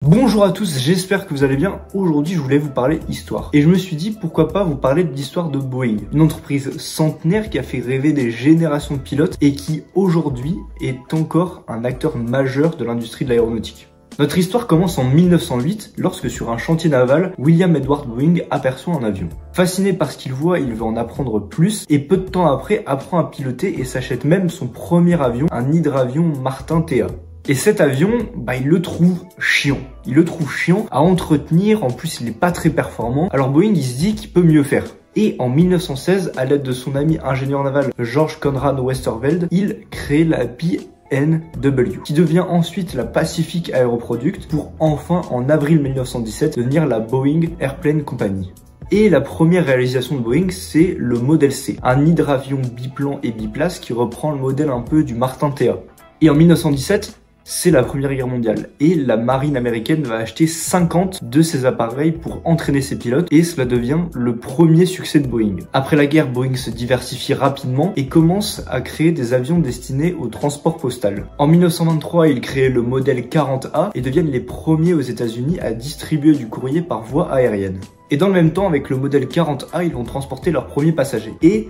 Bonjour à tous, j'espère que vous allez bien. Aujourd'hui, je voulais vous parler histoire. Et je me suis dit, pourquoi pas vous parler de l'histoire de Boeing. Une entreprise centenaire qui a fait rêver des générations de pilotes et qui, aujourd'hui, est encore un acteur majeur de l'industrie de l'aéronautique. Notre histoire commence en 1908, lorsque sur un chantier naval, William Edward Boeing aperçoit un avion. Fasciné par ce qu'il voit, il veut en apprendre plus, et peu de temps après, apprend à piloter et s'achète même son premier avion, un hydravion Martin TA. Et cet avion, il le trouve chiant. Il le trouve chiant à entretenir, en plus il n'est pas très performant. Alors Boeing, il se dit qu'il peut mieux faire. Et en 1916, à l'aide de son ami ingénieur naval George Conrad Westerveld, il crée la PNW, qui devient ensuite la Pacific Aeroproduct, pour enfin, en avril 1917, devenir la Boeing Airplane Company. Et la première réalisation de Boeing, c'est le modèle C, un hydravion biplan et biplace qui reprend le modèle un peu du Martin TA. Et en 1917, c'est la Première Guerre mondiale et la marine américaine va acheter 50 de ces appareils pour entraîner ses pilotes et cela devient le premier succès de Boeing. Après la guerre, Boeing se diversifie rapidement et commence à créer des avions destinés au transport postal. En 1923, ils créent le modèle 40A et deviennent les premiers aux États-Unis à distribuer du courrier par voie aérienne. Et dans le même temps, avec le modèle 40A, ils vont transporter leurs premiers passagers. Et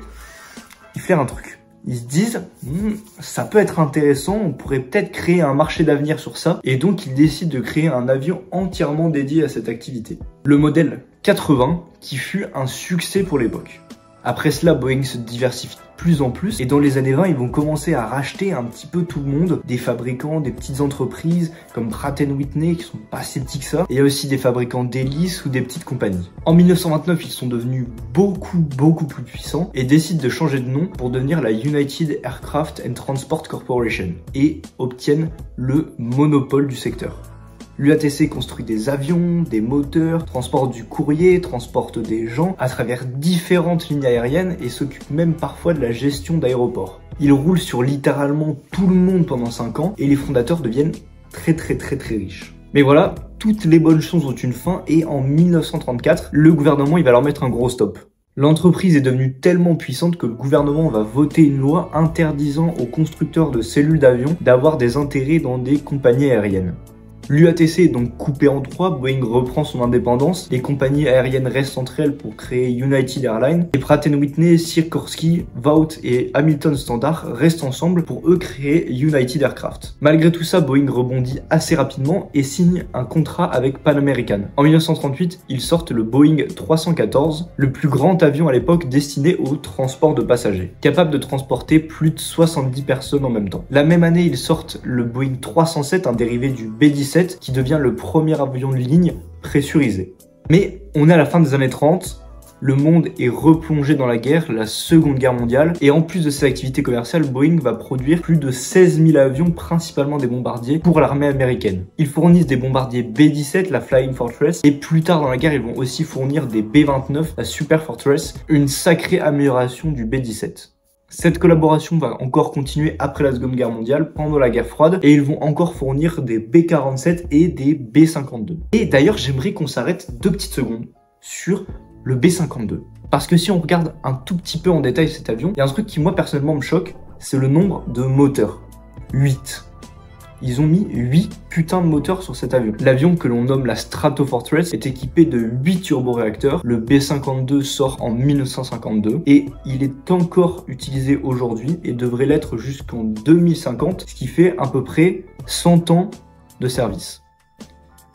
ils font un truc. Ils se disent, ça peut être intéressant, on pourrait peut-être créer un marché d'avenir sur ça. Et donc, ils décident de créer un avion entièrement dédié à cette activité. Le modèle 80, qui fut un succès pour l'époque. Après cela, Boeing se diversifie de plus en plus et dans les années 20, ils vont commencer à racheter un petit peu tout le monde, des fabricants, des petites entreprises comme Pratt & Whitney qui sont pas si petits que ça. Et il y a aussi des fabricants d'hélices ou des petites compagnies. En 1929, ils sont devenus beaucoup plus puissants et décident de changer de nom pour devenir la United Aircraft and Transport Corporation et obtiennent le monopole du secteur. L'UATC construit des avions, des moteurs, transporte du courrier, transporte des gens à travers différentes lignes aériennes et s'occupe même parfois de la gestion d'aéroports. Il roule sur littéralement tout le monde pendant 5 ans et les fondateurs deviennent très riches. Mais voilà, toutes les bonnes choses ont une fin et en 1934, le gouvernement il va leur mettre un gros stop. L'entreprise est devenue tellement puissante que le gouvernement va voter une loi interdisant aux constructeurs de cellules d'avions d'avoir des intérêts dans des compagnies aériennes. L'UATC est donc coupé en 3, Boeing reprend son indépendance, les compagnies aériennes restent entre elles pour créer United Airlines, et Pratt & Whitney, Sikorsky, Vought et Hamilton Standard restent ensemble pour eux créer United Aircraft. Malgré tout ça, Boeing rebondit assez rapidement et signe un contrat avec Pan American. En 1938, ils sortent le Boeing 314, le plus grand avion à l'époque destiné au transport de passagers, capable de transporter plus de 70 personnes en même temps. La même année, ils sortent le Boeing 307, un dérivé du B-17, qui devient le premier avion de ligne pressurisé. Mais on est à la fin des années 30, le monde est replongé dans la guerre, la Seconde Guerre mondiale, et en plus de ses activités commerciales, Boeing va produire plus de 16 000 avions, principalement des bombardiers, pour l'armée américaine. Ils fournissent des bombardiers B-17, la Flying Fortress, et plus tard dans la guerre, ils vont aussi fournir des B-29, la Super Fortress, une sacrée amélioration du B-17. Cette collaboration va encore continuer après la Seconde Guerre mondiale, pendant la guerre froide, et ils vont encore fournir des B-47 et des B-52. Et d'ailleurs, j'aimerais qu'on s'arrête 2 petites secondes sur le B-52. Parce que si on regarde un tout petit peu en détail cet avion, il y a un truc qui moi personnellement me choque, c'est le nombre de moteurs. 8. Ils ont mis 8 putains de moteurs sur cet avion. L'avion que l'on nomme la Stratofortress est équipé de 8 turboréacteurs. Le B-52 sort en 1952 et il est encore utilisé aujourd'hui et devrait l'être jusqu'en 2050, ce qui fait à peu près 100 ans de service.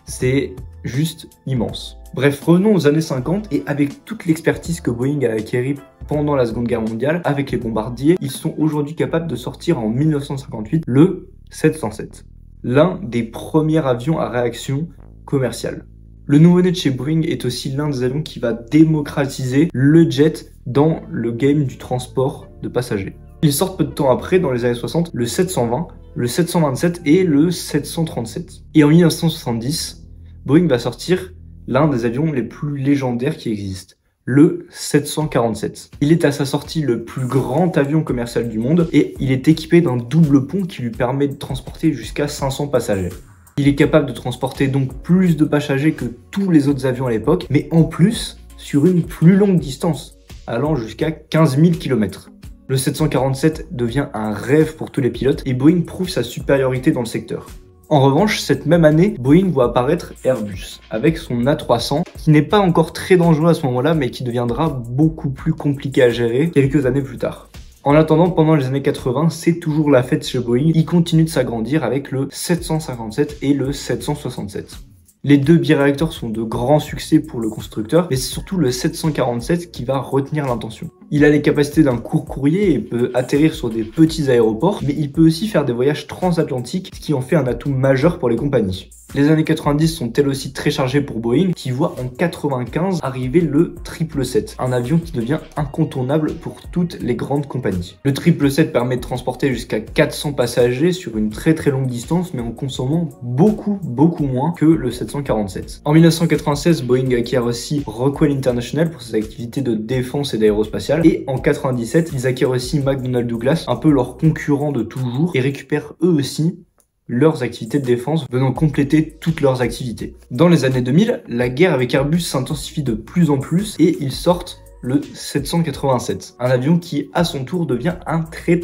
C'est juste immense. Bref, revenons aux années 50 et avec toute l'expertise que Boeing a acquérie pendant la Seconde Guerre mondiale, avec les bombardiers, ils sont aujourd'hui capables de sortir en 1958 le 707, l'un des premiers avions à réaction commerciale. Le nouveau-né de chez Boeing est aussi l'un des avions qui va démocratiser le jet dans le game du transport de passagers. Ils sortent peu de temps après, dans les années 60, le 720, le 727 et le 737. Et en 1970, Boeing va sortir l'un des avions les plus légendaires qui existent, le 747. Il est à sa sortie le plus grand avion commercial du monde et il est équipé d'un double pont qui lui permet de transporter jusqu'à 500 passagers. Il est capable de transporter donc plus de passagers que tous les autres avions à l'époque, mais en plus sur une plus longue distance, allant jusqu'à 15 000 km. Le 747 devient un rêve pour tous les pilotes et Boeing prouve sa supériorité dans le secteur. En revanche, cette même année, Boeing voit apparaître Airbus avec son A300 qui n'est pas encore très dangereux à ce moment-là mais qui deviendra beaucoup plus compliqué à gérer quelques années plus tard. En attendant, pendant les années 80, c'est toujours la fête chez Boeing. Il continue de s'agrandir avec le 757 et le 767. Les deux biréacteurs sont de grands succès pour le constructeur, mais c'est surtout le 747 qui va retenir l'attention. Il a les capacités d'un court courrier et peut atterrir sur des petits aéroports, mais il peut aussi faire des voyages transatlantiques, ce qui en fait un atout majeur pour les compagnies. Les années 90 sont elles aussi très chargées pour Boeing, qui voit en 95 arriver le 777, un avion qui devient incontournable pour toutes les grandes compagnies. Le 777 permet de transporter jusqu'à 400 passagers sur une très longue distance, mais en consommant beaucoup moins que le 747. En 1996, Boeing acquiert aussi Rockwell International pour ses activités de défense et d'aérospatiale, et en 97, ils acquièrent aussi McDonnell Douglas, un peu leur concurrent de toujours, et récupèrent eux aussi leurs activités de défense, venant compléter toutes leurs activités. Dans les années 2000, la guerre avec Airbus s'intensifie de plus en plus et ils sortent le 787, un avion qui à son tour devient un très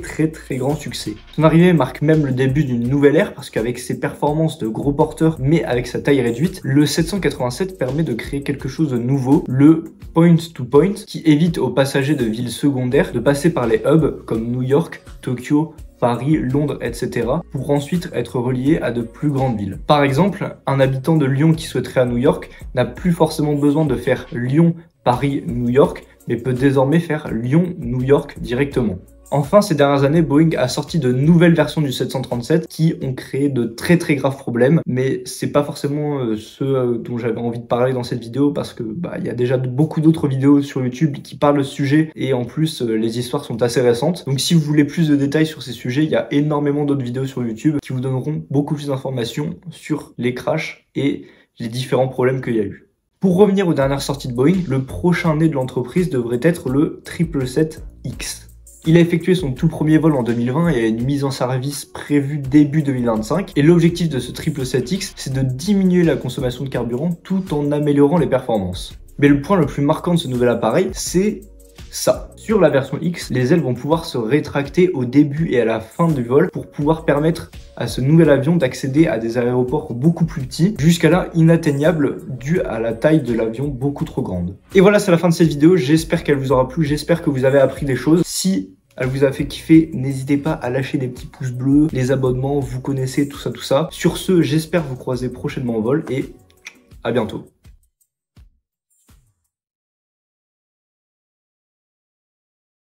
grand succès. Son arrivée marque même le début d'une nouvelle ère parce qu'avec ses performances de gros porteur mais avec sa taille réduite, le 787 permet de créer quelque chose de nouveau, le point-to-point, qui évite aux passagers de villes secondaires de passer par les hubs comme New York, Tokyo, Paris, Londres, etc. pour ensuite être relié à de plus grandes villes. Par exemple, un habitant de Lyon qui souhaiterait à New York n'a plus forcément besoin de faire Lyon, Paris, New York, mais peut désormais faire Lyon, New York directement. Enfin, ces dernières années, Boeing a sorti de nouvelles versions du 737 qui ont créé de très graves problèmes, mais c'est pas forcément ce dont j'avais envie de parler dans cette vidéo parce que il y a déjà beaucoup d'autres vidéos sur YouTube qui parlent de ce sujet et en plus les histoires sont assez récentes. Donc si vous voulez plus de détails sur ces sujets, il y a énormément d'autres vidéos sur YouTube qui vous donneront beaucoup plus d'informations sur les crashs et les différents problèmes qu'il y a eu. Pour revenir aux dernières sorties de Boeing, le prochain né de l'entreprise devrait être le 777X. Il a effectué son tout premier vol en 2020 et a une mise en service prévue début 2025. Et l'objectif de ce 777X, c'est de diminuer la consommation de carburant tout en améliorant les performances. Mais le point le plus marquant de ce nouvel appareil, c'est ça. Sur la version X, les ailes vont pouvoir se rétracter au début et à la fin du vol pour pouvoir permettre à ce nouvel avion d'accéder à des aéroports beaucoup plus petits, jusqu'à là inatteignables dû à la taille de l'avion beaucoup trop grande. Et voilà, c'est la fin de cette vidéo, j'espère qu'elle vous aura plu, j'espère que vous avez appris des choses. Si elle vous a fait kiffer, n'hésitez pas à lâcher des petits pouces bleus, les abonnements, vous connaissez tout ça. Sur ce, j'espère vous croiser prochainement en vol et à bientôt.